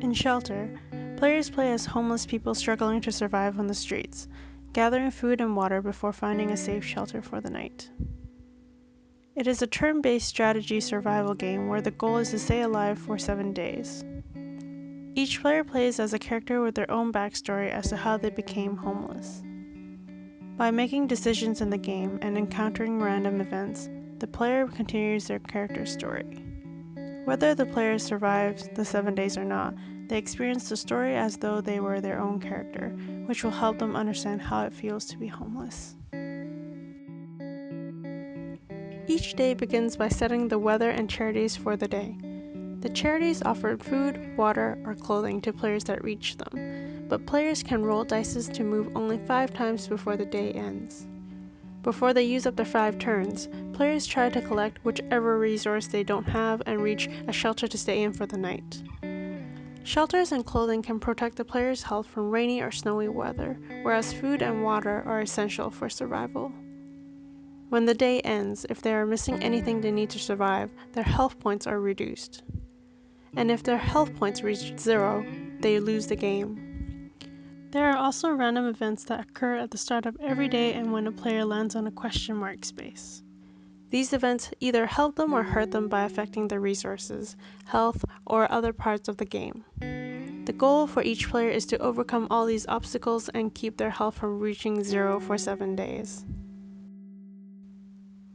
In Shelter, players play as homeless people struggling to survive on the streets, gathering food and water before finding a safe shelter for the night. It is a turn-based strategy survival game where the goal is to stay alive for 7 days. Each player plays as a character with their own backstory as to how they became homeless. By making decisions in the game and encountering random events, the player continues their character's story. Whether the player survives the 7 days or not, they experience the story as though they were their own character, which will help them understand how it feels to be homeless. Each day begins by setting the weather and charities for the day. The charities offer food, water, or clothing to players that reach them, but players can roll dice to move only 5 times before the day ends. Before they use up their 5 turns, players try to collect whichever resource they don't have and reach a shelter to stay in for the night. Shelters and clothing can protect the player's health from rainy or snowy weather, whereas food and water are essential for survival. When the day ends, if they are missing anything they need to survive, their health points are reduced. And if their health points reach 0, they lose the game. There are also random events that occur at the start of every day and when a player lands on a question mark space. These events either help them or hurt them by affecting their resources, health, or other parts of the game. The goal for each player is to overcome all these obstacles and keep their health from reaching 0 for 7 days.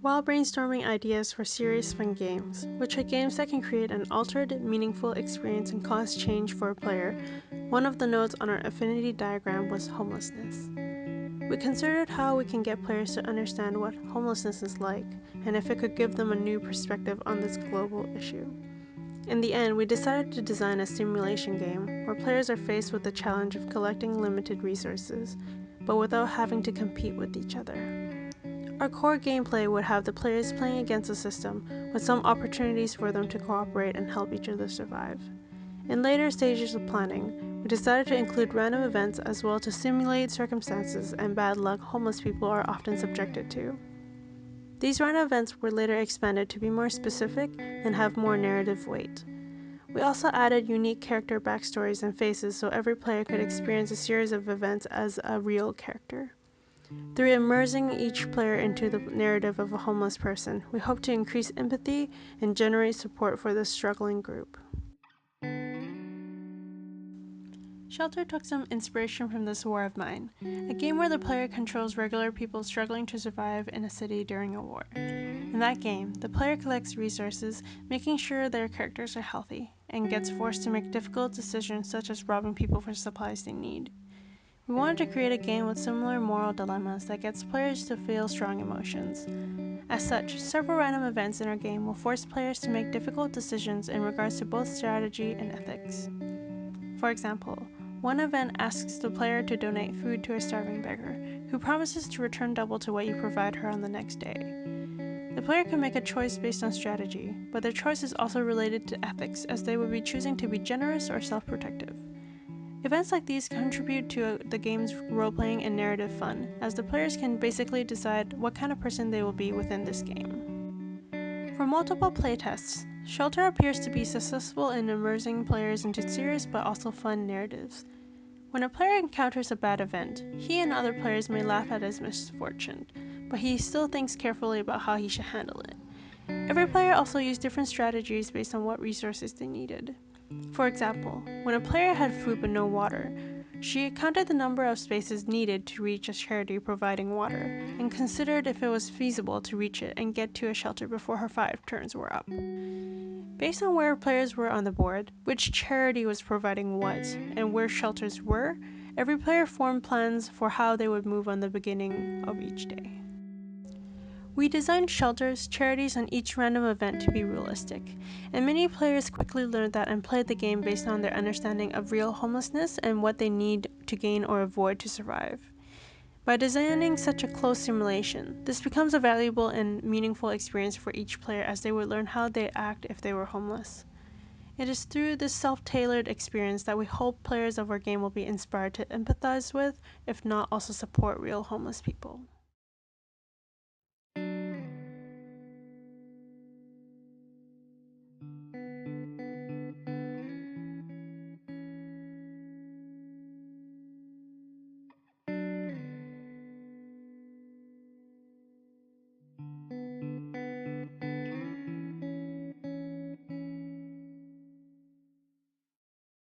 While brainstorming ideas for serious fun games, which are games that can create an altered, meaningful experience and cause change for a player, one of the notes on our affinity diagram was homelessness. We considered how we can get players to understand what homelessness is like, and if it could give them a new perspective on this global issue. In the end, we decided to design a simulation game where players are faced with the challenge of collecting limited resources, but without having to compete with each other. Our core gameplay would have the players playing against the system, with some opportunities for them to cooperate and help each other survive. In later stages of planning, we decided to include random events as well to simulate circumstances and bad luck homeless people are often subjected to. These random events were later expanded to be more specific and have more narrative weight. We also added unique character backstories and faces so every player could experience a series of events as a real character. Through immersing each player into the narrative of a homeless person, we hope to increase empathy and generate support for this struggling group. Shelter took some inspiration from This War of Mine, a game where the player controls regular people struggling to survive in a city during a war. In that game, the player collects resources, making sure their characters are healthy, and gets forced to make difficult decisions such as robbing people for supplies they need. We wanted to create a game with similar moral dilemmas that gets players to feel strong emotions. As such, several random events in our game will force players to make difficult decisions in regards to both strategy and ethics. For example, one event asks the player to donate food to a starving beggar, who promises to return double to what you provide her on the next day. The player can make a choice based on strategy, but their choice is also related to ethics, as they would be choosing to be generous or self-protective. Events like these contribute to the game's role-playing and narrative fun, as the players can basically decide what kind of person they will be within this game. For multiple playtests, Shelter appears to be successful in immersing players into serious but also fun narratives. When a player encounters a bad event, he and other players may laugh at his misfortune, but he still thinks carefully about how he should handle it. Every player also used different strategies based on what resources they needed. For example, when a player had food but no water, she counted the number of spaces needed to reach a charity providing water, and considered if it was feasible to reach it and get to a shelter before her 5 turns were up. Based on where players were on the board, which charity was providing what, and where shelters were, every player formed plans for how they would move on the beginning of each day. We designed shelters, charities, and each random event to be realistic, and many players quickly learned that and played the game based on their understanding of real homelessness and what they need to gain or avoid to survive. By designing such a close simulation, this becomes a valuable and meaningful experience for each player as they would learn how they'd act if they were homeless. It is through this self-tailored experience that we hope players of our game will be inspired to empathize with, if not also support real homeless people.